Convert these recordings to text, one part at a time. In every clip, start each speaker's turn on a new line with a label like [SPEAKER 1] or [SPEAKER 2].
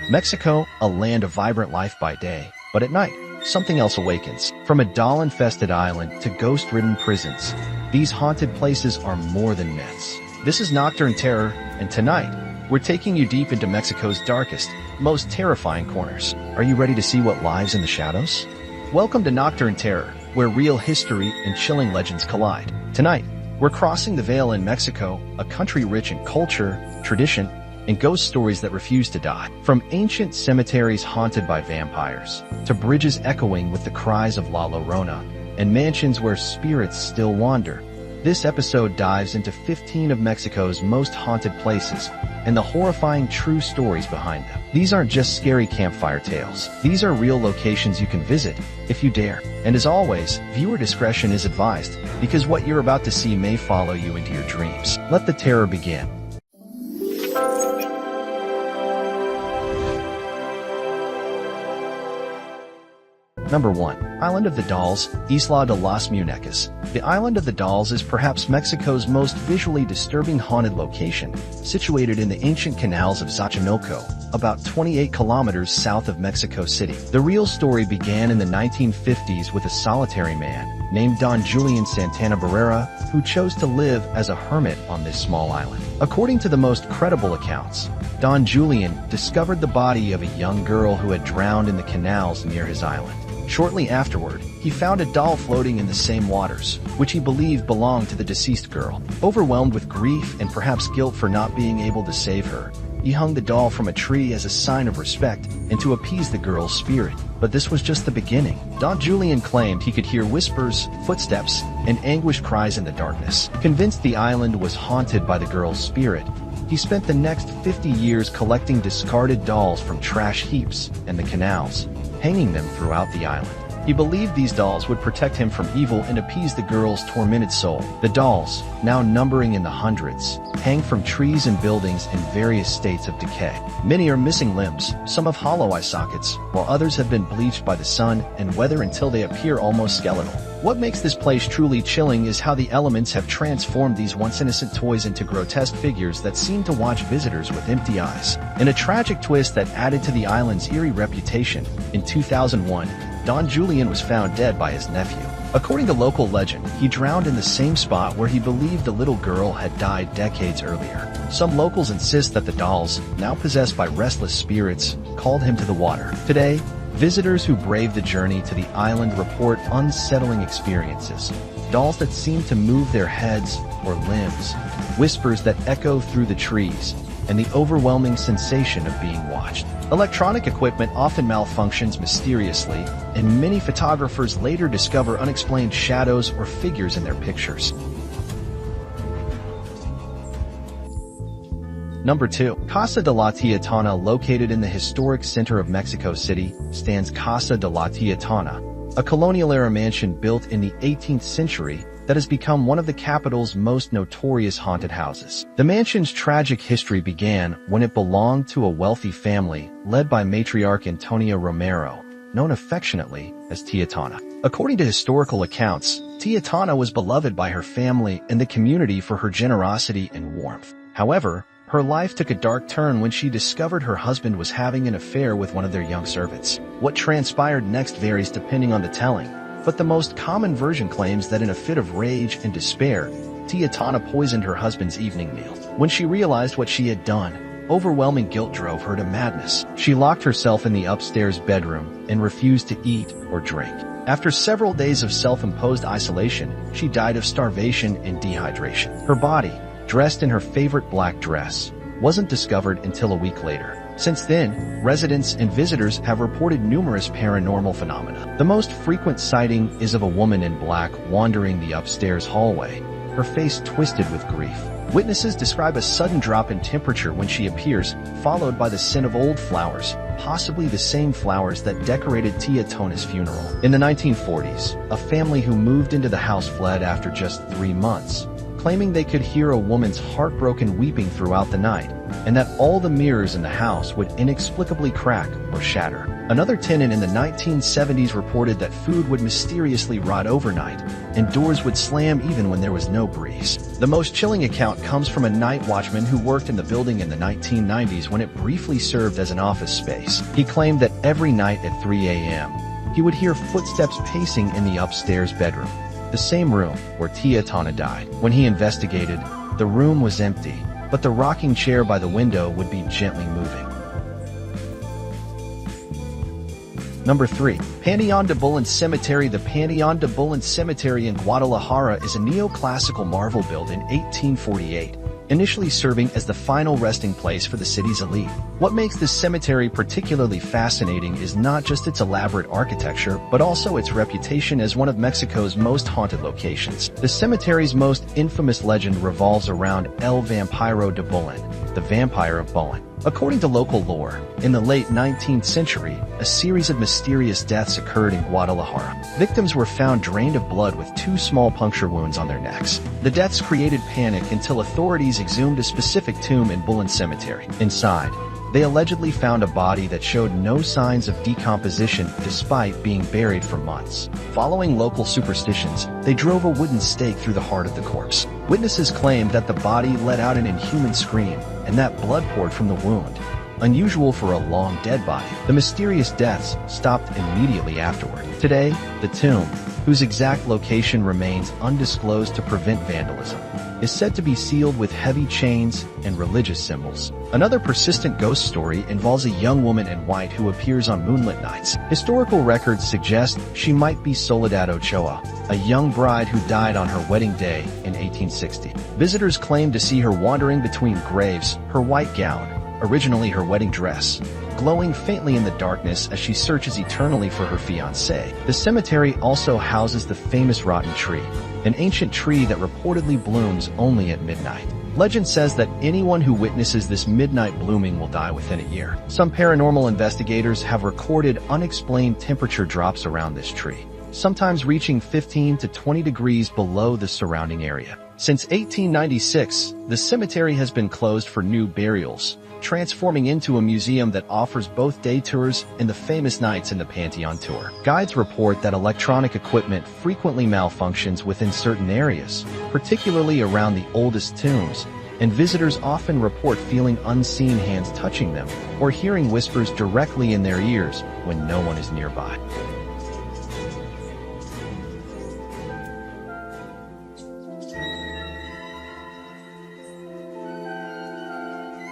[SPEAKER 1] Mexico, a land of vibrant life by day, but at night, something else awakens. From a doll-infested island to ghost-ridden prisons, these haunted places are more than myths. This is Nocturne Terror, and tonight, we're taking you deep into Mexico's darkest, most terrifying corners. Are you ready to see what lies in the shadows? Welcome to Nocturne Terror, where real history and chilling legends collide. Tonight, we're crossing the veil in Mexico, a country rich in culture, tradition, and ghost stories that refuse to die. From ancient cemeteries haunted by vampires, to bridges echoing with the cries of La Llorona, and mansions where spirits still wander, this episode dives into 15 of Mexico's most haunted places and the horrifying true stories behind them. These aren't just scary campfire tales. These are real locations you can visit, if you dare. And as always, viewer discretion is advised, because what you're about to see may follow you into your dreams. Let the terror begin. Number 1. Island of the Dolls, Isla de las Muñecas. The Island of the Dolls is perhaps Mexico's most visually disturbing haunted location, situated in the ancient canals of Xochimilco, about 28 kilometers south of Mexico City. The real story began in the 1950s with a solitary man, named Don Julian Santana Barrera, who chose to live as a hermit on this small island. According to the most credible accounts, Don Julian discovered the body of a young girl who had drowned in the canals near his island. Shortly afterward, he found a doll floating in the same waters, which he believed belonged to the deceased girl. Overwhelmed with grief and perhaps guilt for not being able to save her, he hung the doll from a tree as a sign of respect and to appease the girl's spirit. But this was just the beginning. Don Julian claimed he could hear whispers, footsteps, and anguished cries in the darkness. Convinced the island was haunted by the girl's spirit, he spent the next 50 years collecting discarded dolls from trash heaps and the canals, hanging them throughout the island. He believed these dolls would protect him from evil and appease the girl's tormented soul. The dolls, now numbering in the hundreds, hang from trees and buildings in various states of decay. Many are missing limbs, some have hollow eye sockets, while others have been bleached by the sun and weather until they appear almost skeletal. What makes this place truly chilling is how the elements have transformed these once innocent toys into grotesque figures that seem to watch visitors with empty eyes. In a tragic twist that added to the island's eerie reputation, in 2001, Don Julian was found dead by his nephew. According to local legend, he drowned in the same spot where he believed the little girl had died decades earlier. Some locals insist that the dolls, now possessed by restless spirits, called him to the water. Today, visitors who brave the journey to the island report unsettling experiences. Dolls that seem to move their heads or limbs, whispers that echo through the trees, and the overwhelming sensation of being watched. Electronic equipment often malfunctions mysteriously, and many photographers later discover unexplained shadows or figures in their pictures. Number 2. Casa de la Tía Toña. Located in the historic center of Mexico City, stands Casa de la Tía Toña, a colonial-era mansion built in the 18th century that has become one of the capital's most notorious haunted houses. The mansion's tragic history began when it belonged to a wealthy family led by matriarch Antonia Romero, known affectionately as Tía Toña. According to historical accounts, Tía Toña was beloved by her family and the community for her generosity and warmth. However, her life took a dark turn when she discovered her husband was having an affair with one of their young servants. What transpired next varies depending on the telling, but the most common version claims that in a fit of rage and despair, Tía Toña poisoned her husband's evening meal. When she realized what she had done, overwhelming guilt drove her to madness. She locked herself in the upstairs bedroom and refused to eat or drink. After several days of self-imposed isolation, she died of starvation and dehydration. Her body, dressed in her favorite black dress, wasn't discovered until a week later. Since then, residents and visitors have reported numerous paranormal phenomena. The most frequent sighting is of a woman in black wandering the upstairs hallway, her face twisted with grief. Witnesses describe a sudden drop in temperature when she appears, followed by the scent of old flowers, possibly the same flowers that decorated Tía Toña's funeral. In the 1940s, a family who moved into the house fled after just 3 months, claiming they could hear a woman's heartbroken weeping throughout the night. and that all the mirrors in the house would inexplicably crack or shatter. Another tenant in the 1970s reported that food would mysteriously rot overnight, and doors would slam even when there was no breeze. The most chilling account comes from a night watchman who worked in the building in the 1990s when it briefly served as an office space. He claimed that every night at 3 a.m., he would hear footsteps pacing in the upstairs bedroom, the same room where Tia Toña died. When he investigated, the room was empty, but the rocking chair by the window would be gently moving. Number 3. Panteón de Belén Cemetery. The Panteón de Belén Cemetery in Guadalajara is a neoclassical marvel built in 1848, initially serving as the final resting place for the city's elite. What makes this cemetery particularly fascinating is not just its elaborate architecture, but also its reputation as one of Mexico's most haunted locations. The cemetery's most infamous legend revolves around El Vampiro de Belén, the Vampire of Belén. According to local lore, in the late 19th century, a series of mysterious deaths occurred in Guadalajara. Victims were found drained of blood with 2 small puncture wounds on their necks. The deaths created panic until authorities exhumed a specific tomb in Belén Cemetery. Inside, they allegedly found a body that showed no signs of decomposition despite being buried for months. Following local superstitions, they drove a wooden stake through the heart of the corpse. Witnesses claimed that the body let out an inhuman scream, and that blood poured from the wound, unusual for a long dead body. The mysterious deaths stopped immediately afterward. Today, the tomb, whose exact location remains undisclosed to prevent vandalism, is said to be sealed with heavy chains and religious symbols. Another persistent ghost story involves a young woman in white who appears on moonlit nights. Historical records suggest she might be Soledad Ochoa, a young bride who died on her wedding day in 1860. Visitors claim to see her wandering between graves, her white gown, originally her wedding dress, glowing faintly in the darkness as she searches eternally for her fiancé. The cemetery also houses the famous rotten tree, an ancient tree that reportedly blooms only at midnight. Legend says that anyone who witnesses this midnight blooming will die within a year. Some paranormal investigators have recorded unexplained temperature drops around this tree, sometimes reaching 15 to 20 degrees below the surrounding area. Since 1896, the cemetery has been closed for new burials, transforming into a museum that offers both day tours and the famous nights in the Panteón tour. Guides report that electronic equipment frequently malfunctions within certain areas, particularly around the oldest tombs, and visitors often report feeling unseen hands touching them or hearing whispers directly in their ears when no one is nearby.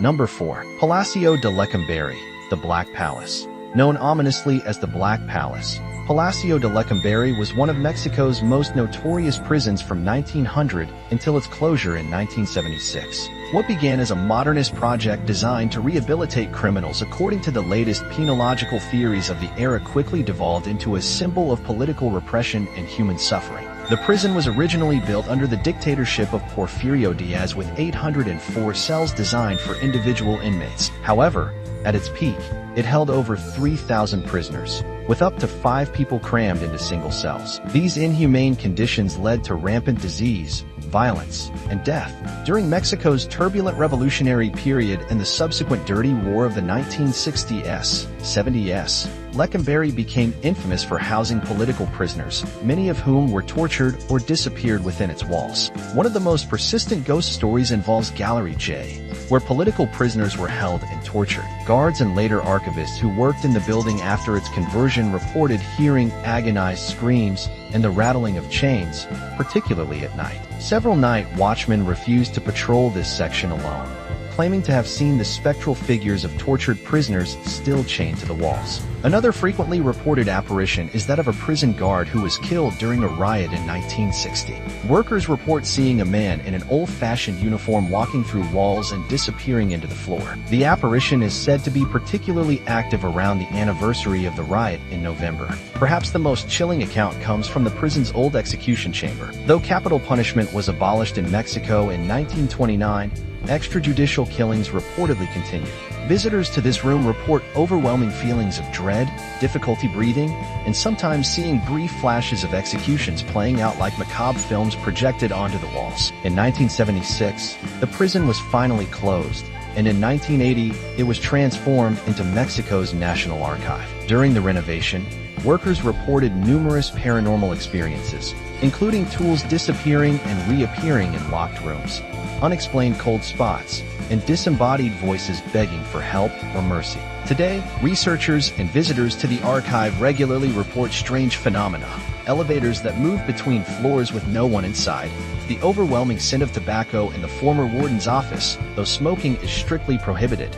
[SPEAKER 1] Number 4. Palacio de Lecumberri, the Black Palace. Known ominously as the Black Palace, Palacio de Lecumberri was one of Mexico's most notorious prisons from 1900 until its closure in 1976. What began as a modernist project designed to rehabilitate criminals according to the latest penological theories of the era quickly devolved into a symbol of political repression and human suffering. The prison was originally built under the dictatorship of Porfirio Diaz with 804 cells designed for individual inmates. However, at its peak, it held over 3,000 prisoners, with up to 5 people crammed into single cells. These inhumane conditions led to rampant disease, violence, and death. During Mexico's turbulent revolutionary period and the subsequent dirty war of the 1960s, 70s, Lecumberri became infamous for housing political prisoners, many of whom were tortured or disappeared within its walls. One of the most persistent ghost stories involves Gallery J, where political prisoners were held and tortured. Guards and later archivists who worked in the building after its conversion reported hearing agonized screams and the rattling of chains, particularly at night. Several night watchmen refused to patrol this section alone, claiming to have seen the spectral figures of tortured prisoners still chained to the walls. Another frequently reported apparition is that of a prison guard who was killed during a riot in 1960. Workers report seeing a man in an old-fashioned uniform walking through walls and disappearing into the floor. The apparition is said to be particularly active around the anniversary of the riot in November. Perhaps the most chilling account comes from the prison's old execution chamber. Though capital punishment was abolished in Mexico in 1929, extrajudicial killings reportedly continued. Visitors to this room report overwhelming feelings of dread, difficulty breathing, and sometimes seeing brief flashes of executions playing out like macabre films projected onto the walls. In 1976, the prison was finally closed, and in 1980, it was transformed into Mexico's National Archive. During the renovation, workers reported numerous paranormal experiences, including tools disappearing and reappearing in locked rooms, unexplained cold spots, and disembodied voices begging for help or mercy. Today, researchers and visitors to the archive regularly report strange phenomena: elevators that move between floors with no one inside, the overwhelming scent of tobacco in the former warden's office, though smoking is strictly prohibited,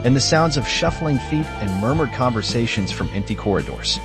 [SPEAKER 1] and the sounds of shuffling feet and murmured conversations from empty corridors.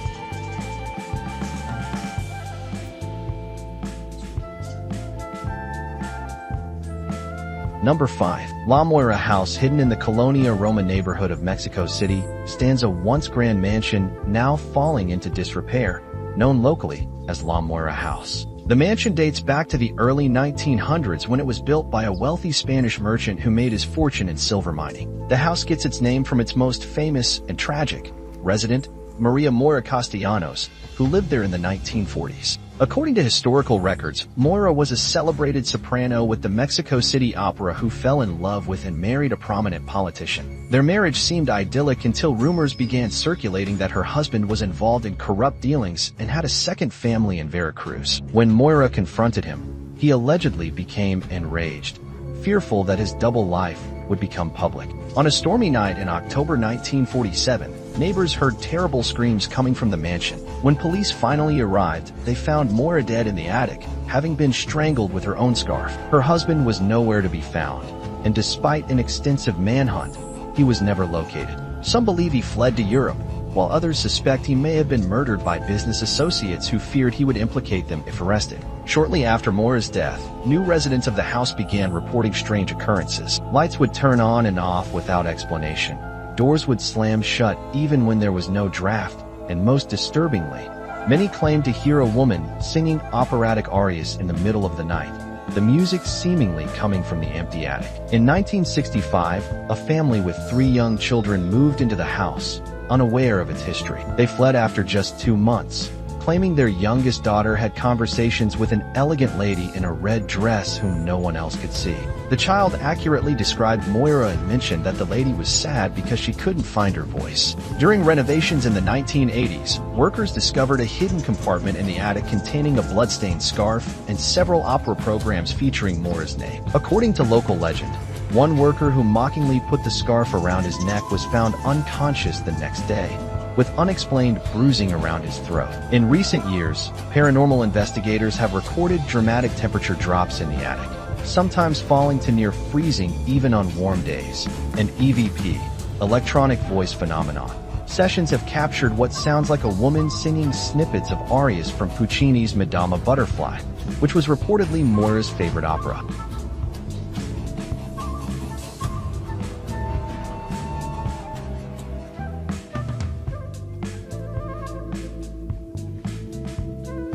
[SPEAKER 1] Number 5. La Moira House. Hidden in the Colonia Roma neighborhood of Mexico City stands a once grand mansion now falling into disrepair, known locally as La Moira House. The mansion dates back to the early 1900s when it was built by a wealthy Spanish merchant who made his fortune in silver mining. The house gets its name from its most famous and tragic resident, Maria Moira Castellanos, who lived there in the 1940s. According to historical records, Moira was a celebrated soprano with the Mexico City Opera who fell in love with and married a prominent politician. Their marriage seemed idyllic until rumors began circulating that her husband was involved in corrupt dealings and had a second family in Veracruz. When Moira confronted him, he allegedly became enraged, fearful that his double life would become public. On a stormy night in October 1947, neighbors heard terrible screams coming from the mansion. When police finally arrived, they found Moira dead in the attic, having been strangled with her own scarf. Her husband was nowhere to be found, and despite an extensive manhunt, he was never located. Some believe he fled to Europe, while others suspect he may have been murdered by business associates who feared he would implicate them if arrested. Shortly after Moira's death, new residents of the house began reporting strange occurrences. Lights would turn on and off without explanation. Doors would slam shut even when there was no draft, and most disturbingly, many claimed to hear a woman singing operatic arias in the middle of the night, the music seemingly coming from the empty attic. In 1965, a family with 3 young children moved into the house, unaware of its history. They fled after just 2 months, claiming their youngest daughter had conversations with an elegant lady in a red dress whom no one else could see. The child accurately described Moira and mentioned that the lady was sad because she couldn't find her voice. During renovations in the 1980s, workers discovered a hidden compartment in the attic containing a bloodstained scarf and several opera programs featuring Moira's name. According to local legend, one worker who mockingly put the scarf around his neck was found unconscious the next day, with unexplained bruising around his throat. In recent years, paranormal investigators have recorded dramatic temperature drops in the attic, sometimes falling to near freezing even on warm days. An EVP, electronic voice phenomenon. Sessions have captured what sounds like a woman singing snippets of arias from Puccini's Madama Butterfly, which was reportedly Moira's favorite opera.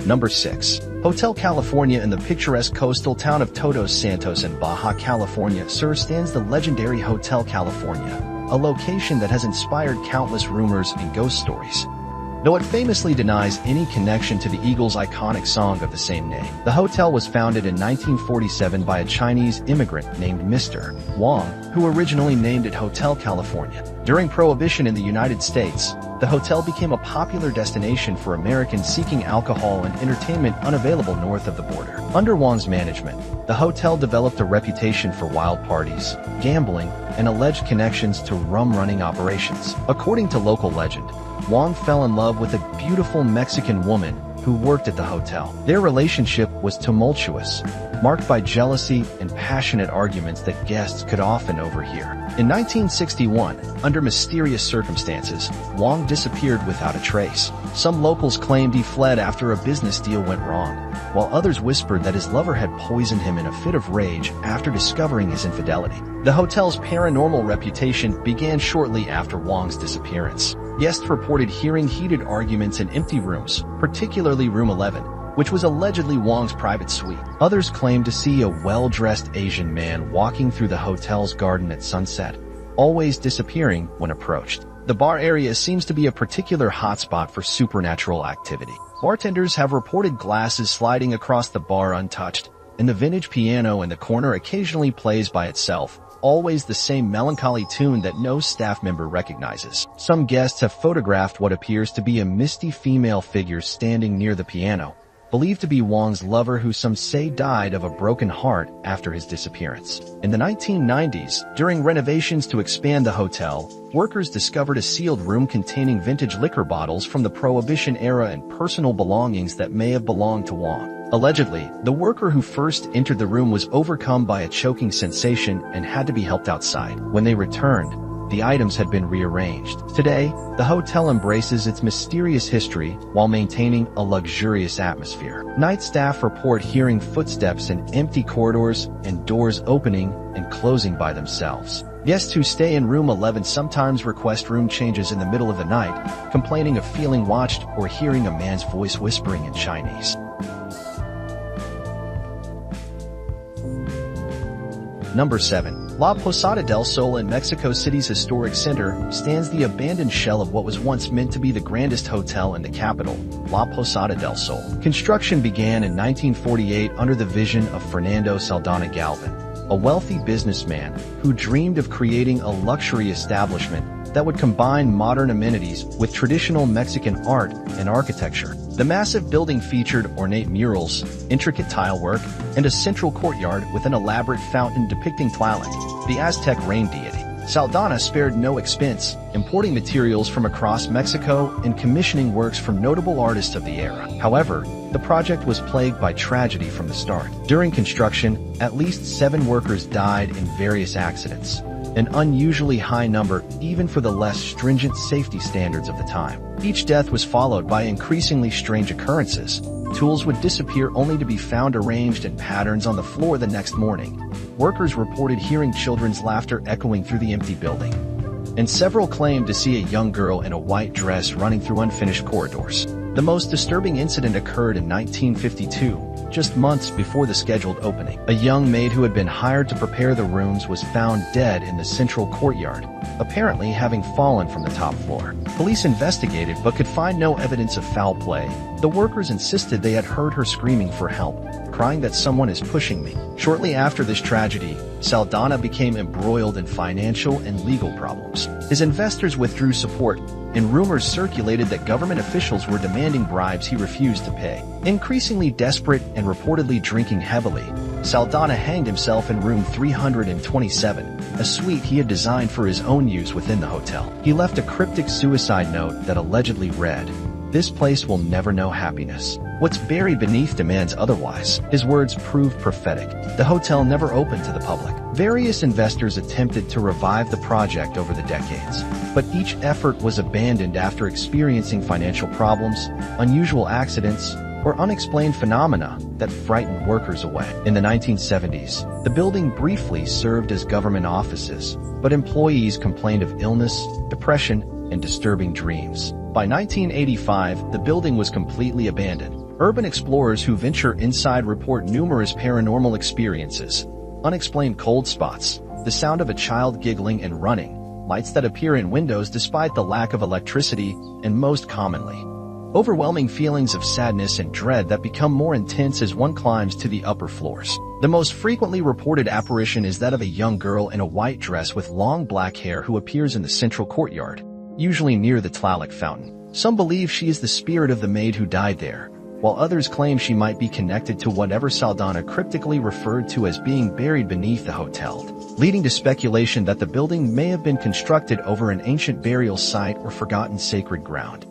[SPEAKER 1] Number 6. Hotel California. In the picturesque coastal town of Todos Santos in Baja California stands the legendary Hotel California, a location that has inspired countless rumors and ghost stories. Though it famously denies any connection to the Eagles' iconic song of the same name. The hotel was founded in 1947 by a Chinese immigrant named Mr. Wang, who originally named it Hotel California. During Prohibition in the United States, the hotel became a popular destination for Americans seeking alcohol and entertainment unavailable north of the border. Under Wang's management, the hotel developed a reputation for wild parties, gambling, and alleged connections to rum-running operations. According to local legend, Wang fell in love with a beautiful Mexican woman who worked at the hotel. Their relationship was tumultuous, marked by jealousy and passionate arguments that guests could often overhear. In 1961, under mysterious circumstances, Wang disappeared without a trace. Some locals claimed he fled after a business deal went wrong, while others whispered that his lover had poisoned him in a fit of rage after discovering his infidelity. The hotel's paranormal reputation began shortly after Wang's disappearance. Guests reported hearing heated arguments in empty rooms, particularly room 11, which was allegedly Wang's private suite. Others claimed to see a well-dressed Asian man walking through the hotel's garden at sunset, always disappearing when approached. The bar area seems to be a particular hotspot for supernatural activity. Bartenders have reported glasses sliding across the bar untouched, and the vintage piano in the corner occasionally plays by itself, always the same melancholy tune that no staff member recognizes. Some guests have photographed what appears to be a misty female figure standing near the piano, believed to be Wang's lover, who some say died of a broken heart after his disappearance. In the 1990s, during renovations to expand the hotel, workers discovered a sealed room containing vintage liquor bottles from the Prohibition era and personal belongings that may have belonged to Wang. Allegedly, the worker who first entered the room was overcome by a choking sensation and had to be helped outside. When they returned, the items had been rearranged. Today, the hotel embraces its mysterious history while maintaining a luxurious atmosphere. Night staff report hearing footsteps in empty corridors and doors opening and closing by themselves. Guests who stay in room 11 sometimes request room changes in the middle of the night, complaining of feeling watched or hearing a man's voice whispering in Chinese. Number 7. La Posada del Sol. In Mexico City's historic center stands the abandoned shell of what was once meant to be the grandest hotel in the capital, La Posada del Sol. Construction began in 1948 under the vision of Fernando Saldana Galvan, a wealthy businessman who dreamed of creating a luxury establishment that would combine modern amenities with traditional Mexican art and architecture. The massive building featured ornate murals, intricate tile work, and a central courtyard with an elaborate fountain depicting Tlaloc, the Aztec rain deity. Saldana spared no expense, importing materials from across Mexico and commissioning works from notable artists of the era. However, the project was plagued by tragedy from the start. During construction, at least 7 workers died in various accidents, an unusually high number even for the less stringent safety standards of the time. Each death was followed by increasingly strange occurrences. Tools would disappear only to be found arranged in patterns on the floor the next morning. Workers reported hearing children's laughter echoing through the empty building, and several claimed to see a young girl in a white dress running through unfinished corridors. The most disturbing incident occurred in 1952, just months before the scheduled opening. A young maid who had been hired to prepare the rooms was found dead in the central courtyard, apparently having fallen from the top floor. Police investigated but could find no evidence of foul play. The workers insisted they had heard her screaming for help, crying that someone is pushing me. Shortly after this tragedy, Saldana became embroiled in financial and legal problems. His investors withdrew support, and rumors circulated that government officials were demanding bribes he refused to pay. Increasingly desperate and reportedly drinking heavily, Saldana hanged himself in room 327, a suite he had designed for his own use within the hotel. He left a cryptic suicide note that allegedly read, "This place will never know happiness. What's buried beneath demands otherwise." His words proved prophetic. The hotel never opened to the public. Various investors attempted to revive the project over the decades, but each effort was abandoned after experiencing financial problems, unusual accidents, or unexplained phenomena that frightened workers away. In the 1970s, the building briefly served as government offices, but employees complained of illness, depression, and disturbing dreams. By 1985, the building was completely abandoned. Urban explorers who venture inside report numerous paranormal experiences, unexplained cold spots, the sound of a child giggling and running, lights that appear in windows despite the lack of electricity, and most commonly, overwhelming feelings of sadness and dread that become more intense as one climbs to the upper floors. The most frequently reported apparition is that of a young girl in a white dress with long black hair who appears in the central courtyard, usually near the Tlaloc fountain. Some believe she is the spirit of the maid who died there, while others claim she might be connected to whatever Saldana cryptically referred to as being buried beneath the hotel, leading to speculation that the building may have been constructed over an ancient burial site or forgotten sacred ground.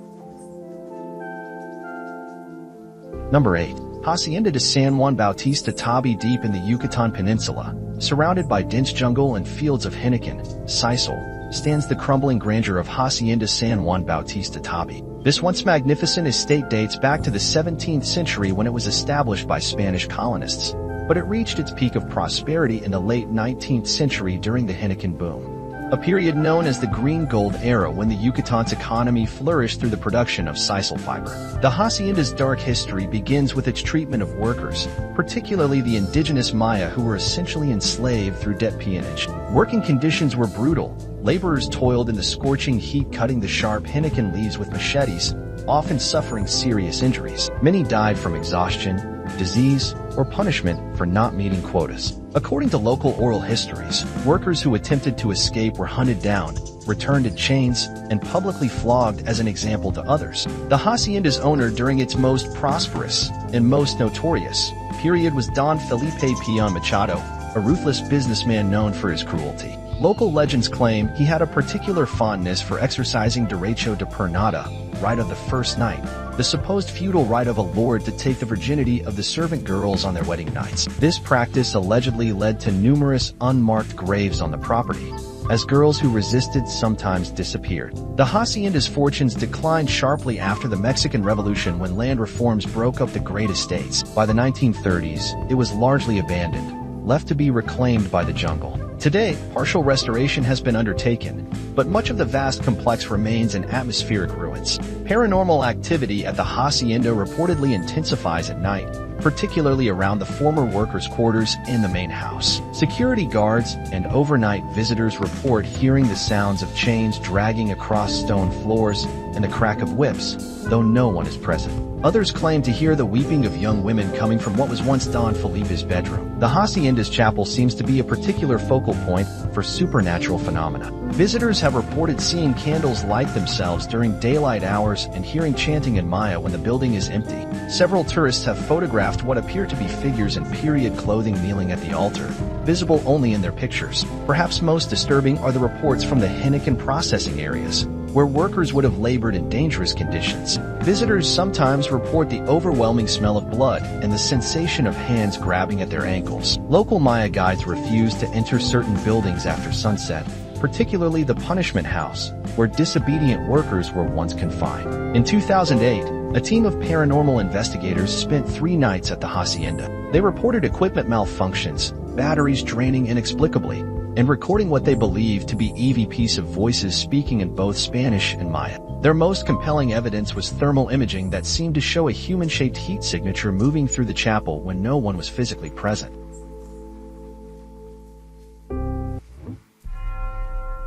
[SPEAKER 1] Number 8. Hacienda de San Juan Bautista. Tabi. Deep in the Yucatan Peninsula, surrounded by dense jungle and fields of henequen, sisal, stands the crumbling grandeur of Hacienda San Juan Bautista. Tabi. This once magnificent estate dates back to the 17th century when it was established by Spanish colonists, but it reached its peak of prosperity in the late 19th century during the henequen boom, a period known as the Green Gold Era when the Yucatan's economy flourished through the production of sisal fiber. The hacienda's dark history begins with its treatment of workers, particularly the indigenous Maya, who were essentially enslaved through debt peonage. Working conditions were brutal. Laborers toiled in the scorching heat, cutting the sharp henequen leaves with machetes, often suffering serious injuries. Many died from exhaustion, disease, or punishment for not meeting quotas. According to local oral histories, workers who attempted to escape were hunted down, returned in chains, and publicly flogged as an example to others. The hacienda's owner during its most prosperous and most notorious period was Don Felipe Peon Machado, a ruthless businessman known for his cruelty. Local legends claim he had a particular fondness for exercising derecho de pernada, right of the first night, the supposed feudal right of a lord to take the virginity of the servant girls on their wedding nights. This practice allegedly led to numerous unmarked graves on the property, as girls who resisted sometimes disappeared. The hacienda's fortunes declined sharply after the Mexican Revolution when land reforms broke up the great estates. By the 1930s, it was largely abandoned, left to be reclaimed by the jungle. Today, partial restoration has been undertaken, but much of the vast complex remains in atmospheric ruins. Paranormal activity at the hacienda reportedly intensifies at night, particularly around the former workers' quarters in the main house. Security guards and overnight visitors report hearing the sounds of chains dragging across stone floors and the crack of whips, though no one is present. Others claim to hear the weeping of young women coming from what was once Don Felipe's bedroom. The hacienda's chapel seems to be a particular focal point for supernatural phenomena. Visitors have reported seeing candles light themselves during daylight hours and hearing chanting in Maya when the building is empty. Several tourists have photographed what appear to be figures in period clothing kneeling at the altar, visible only in their pictures. Perhaps most disturbing are the reports from the Henneken processing areas, where workers would have labored in dangerous conditions. Visitors sometimes report the overwhelming smell of blood and the sensation of hands grabbing at their ankles. Local Maya guides refuse to enter certain buildings after sunset, particularly the punishment house, where disobedient workers were once confined. In 2008, a team of paranormal investigators spent 3 nights at the hacienda. They reported equipment malfunctions, batteries draining inexplicably, and recording what they believed to be EVPs of voices speaking in both Spanish and Maya. Their most compelling evidence was thermal imaging that seemed to show a human-shaped heat signature moving through the chapel when no one was physically present.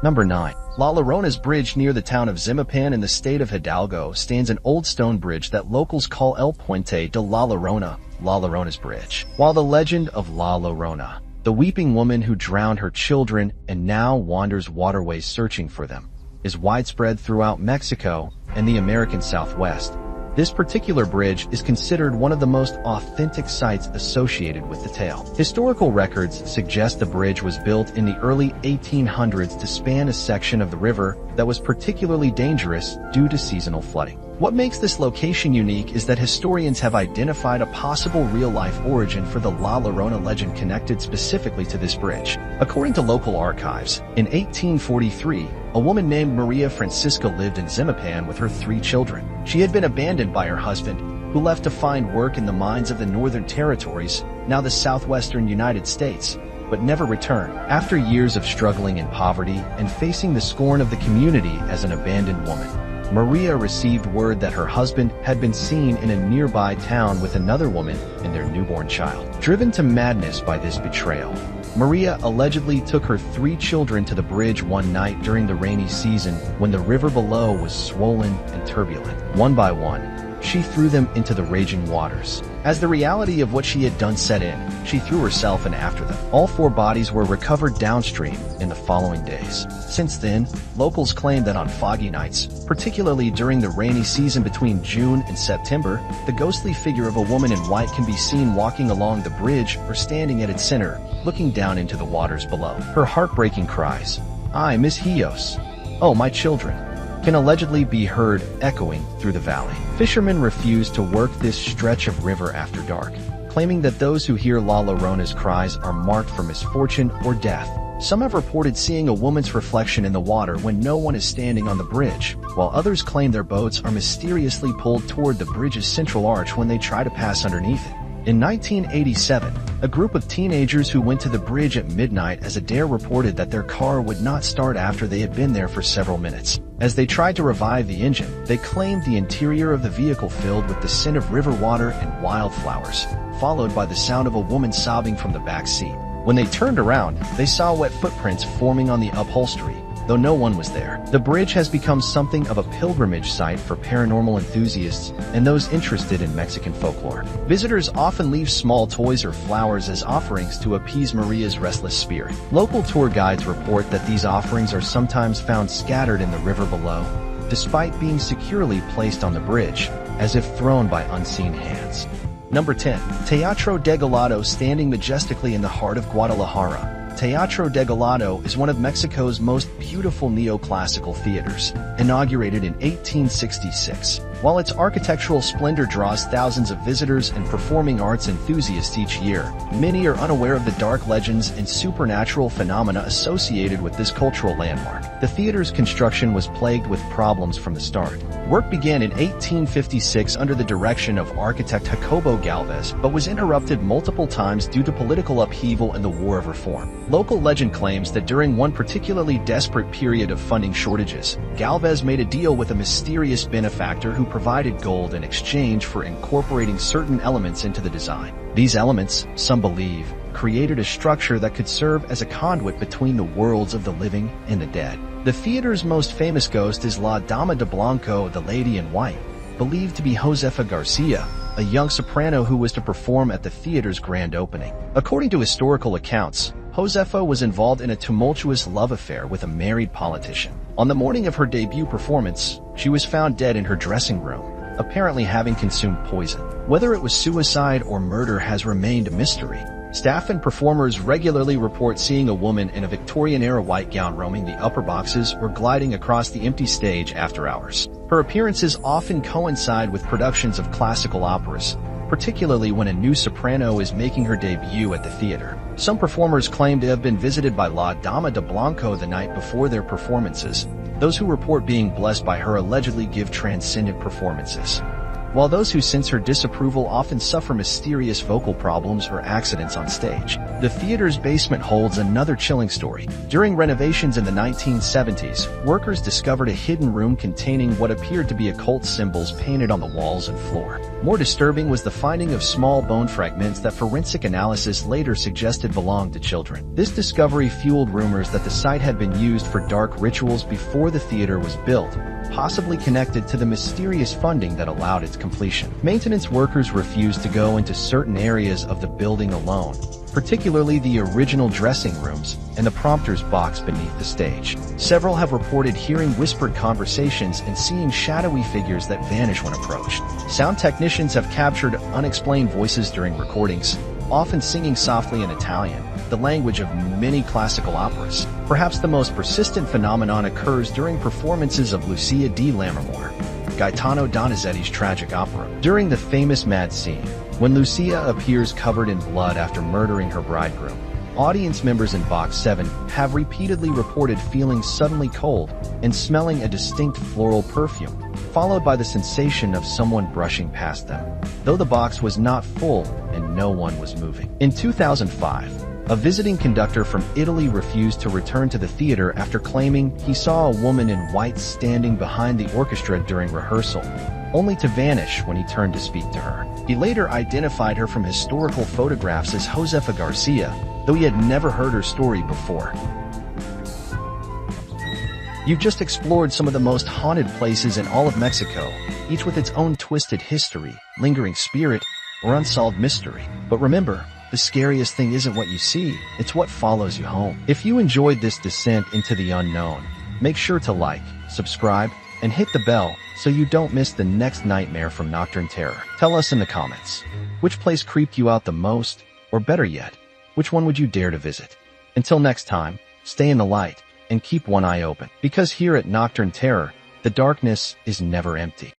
[SPEAKER 1] Number 9. La Llorona's bridge near the town of Zimapan in the state of Hidalgo stands an old stone bridge that locals call El Puente de La Llorona's bridge. While the legend of La Llorona, the weeping woman who drowned her children and now wanders waterways searching for them, is widespread throughout Mexico and the American Southwest, this particular bridge is considered one of the most authentic sites associated with the tale. Historical records suggest the bridge was built in the early 1800s to span a section of the river that was particularly dangerous due to seasonal flooding. What makes this location unique is that historians have identified a possible real-life origin for the La Llorona legend connected specifically to this bridge. According to local archives, in 1843, a woman named Maria Francisca lived in Zimapan with her 3 children. She had been abandoned by her husband, who left to find work in the mines of the Northern Territories, now the southwestern United States, but never returned. After years of struggling in poverty and facing the scorn of the community as an abandoned woman, Maria received word that her husband had been seen in a nearby town with another woman and their newborn child. Driven to madness by this betrayal, Maria allegedly took her 3 children to the bridge one night during the rainy season when the river below was swollen and turbulent. One by one, she threw them into the raging waters. As the reality of what she had done set in, she threw herself in after them. All 4 bodies were recovered downstream in the following days. Since then, locals claim that on foggy nights, particularly during the rainy season between June and September, the ghostly figure of a woman in white can be seen walking along the bridge or standing at its center, looking down into the waters below. Her heartbreaking cries, "I miss Hios, oh my children," can allegedly be heard echoing through the valley. Fishermen refuse to work this stretch of river after dark, claiming that those who hear La Llorona's cries are marked for misfortune or death. Some have reported seeing a woman's reflection in the water when no one is standing on the bridge, while others claim their boats are mysteriously pulled toward the bridge's central arch when they try to pass underneath it. In 1987, a group of teenagers who went to the bridge at midnight as a dare reported that their car would not start after they had been there for several minutes. As they tried to revive the engine, they claimed the interior of the vehicle filled with the scent of river water and wildflowers, followed by the sound of a woman sobbing from the back seat. When they turned around, they saw wet footprints forming on the upholstery, though no one was there. The bridge has become something of a pilgrimage site for paranormal enthusiasts and those interested in Mexican folklore. Visitors often leave small toys or flowers as offerings to appease Maria's restless spirit. Local tour guides report that these offerings are sometimes found scattered in the river below, despite being securely placed on the bridge, as if thrown by unseen hands. Number 10. Teatro Degollado. Standing majestically in the heart of Guadalajara, Teatro Degollado is one of Mexico's most beautiful neoclassical theaters, inaugurated in 1866. While its architectural splendor draws thousands of visitors and performing arts enthusiasts each year, many are unaware of the dark legends and supernatural phenomena associated with this cultural landmark. The theater's construction was plagued with problems from the start. Work began in 1856 under the direction of architect Jacobo Galvez, but was interrupted multiple times due to political upheaval and the War of Reform. Local legend claims that during one particularly desperate period of funding shortages, Galvez made a deal with a mysterious benefactor who provided gold in exchange for incorporating certain elements into the design. These elements, some believe, created a structure that could serve as a conduit between the worlds of the living and the dead. The theater's most famous ghost is La Dama de Blanco, the Lady in White, believed to be Josefa Garcia, a young soprano who was to perform at the theater's grand opening. According to historical accounts, Josefa was involved in a tumultuous love affair with a married politician. On the morning of her debut performance, she was found dead in her dressing room, apparently having consumed poison. Whether it was suicide or murder has remained a mystery. Staff and performers regularly report seeing a woman in a Victorian-era white gown roaming the upper boxes or gliding across the empty stage after hours. Her appearances often coincide with productions of classical operas, particularly when a new soprano is making her debut at the theater. Some performers claim to have been visited by La Dama de Blanco the night before their performances. Those who report being blessed by her allegedly give transcendent performances, while those who sense her disapproval often suffer mysterious vocal problems or accidents on stage. The theater's basement holds another chilling story. During renovations in the 1970s, workers discovered a hidden room containing what appeared to be occult symbols painted on the walls and floor. More disturbing was the finding of small bone fragments that forensic analysis later suggested belonged to children. This discovery fueled rumors that the site had been used for dark rituals before the theater was built, possibly connected to the mysterious funding that allowed its completion. Maintenance workers refused to go into certain areas of the building alone, particularly the original dressing rooms and the prompter's box beneath the stage. Several have reported hearing whispered conversations and seeing shadowy figures that vanish when approached. Sound technicians have captured unexplained voices during recordings, often singing softly in Italian, the language of many classical operas. Perhaps the most persistent phenomenon occurs during performances of Lucia di Lammermoor, Gaetano Donizetti's tragic opera. During the famous mad scene, when Lucia appears covered in blood after murdering her bridegroom, audience members in Box 7 have repeatedly reported feeling suddenly cold and smelling a distinct floral perfume, followed by the sensation of someone brushing past them, though the box was not full and no one was moving. In 2005, a visiting conductor from Italy refused to return to the theater after claiming he saw a woman in white standing behind the orchestra during rehearsal, only to vanish when he turned to speak to her. He later identified her from historical photographs as Josefa Garcia, though he had never heard her story before. You've just explored some of the most haunted places in all of Mexico, each with its own twisted history, lingering spirit, or unsolved mystery. But remember, the scariest thing isn't what you see, it's what follows you home. If you enjoyed this descent into the unknown, make sure to like, subscribe, and hit the bell so you don't miss the next nightmare from Nocturne Terror. Tell us in the comments, which place creeped you out the most, or better yet, which one would you dare to visit? Until next time, stay in the light, and keep one eye open, because here at Nocturne Terror, the darkness is never empty.